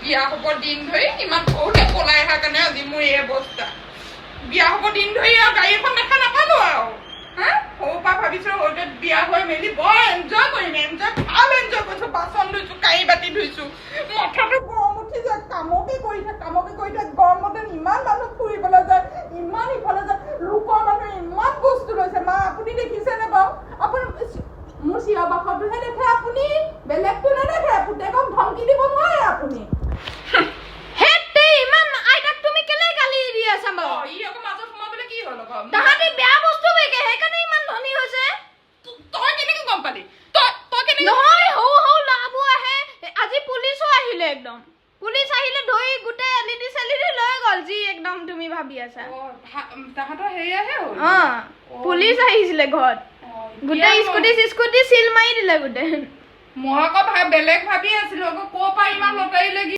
বিয়া হ'ব দিন ধৰি ইমান সৰুতে পলাই অহাৰ কাৰণে আজি মোৰ এই অৱস্থা বিয়া হ'ব দিন ধৰি আৰু গাড়ী এখন দেখা নাপালো আৰু হা সৰুৰ পৰা ভাবিছো সৰুতে বিয়া হৈ মেলি বৰ এনজয় কৰিম ভাল এনজয় কৰিছো বাচন ধুইছো কাঁহী বাতি ধুইছো মাথাটো গৰম উঠি যায় কামকে কৰি থাক গৰমতে ইমান মানুহ ফুৰিবলৈ যায় ইমান ইফালে যায় লোকৰ মানুহে ইমান বস্তু লৈছে মা আপুনি দেখিছেনে বাৰু আপুনি মোৰ চিঞৰ বাখৰটোহে দেখে আপুনি বেলেগটো নেদেখে পুতেকক ধমকি দিব নোৱাৰে আপুনি হেতে ইমান আইতাক তুমি কেলে গালি দি আছা বাৰু ই আকৌ মাজত সোমাবলৈ কি হ'ল আকৌ তাহাঁতি বেয়া বস্তু বেকে সেইকাৰণে ইমান ধনী হৈছে তই কেনেকে গম পালি তই কেনেকে নহয় হৌ লাভো আহে আজি পুলিচো আহিলে একদম পুলিচ আহিলে ধৰি গোটেই এলইডি চেলিডি লৈ গ'ল যি একদম তুমি ভাবি আছা তাহাঁতৰ হেৰিয়াহে হ'ল পুলিচ আহিছিলে ঘৰত গোটেই স্কুটি চিল মাৰি দিলে গোটেই মই আকৌ বেলেগ ভাবি আছিলো আকৌ ক'ৰ পৰা ইমান লটাৰী লাগি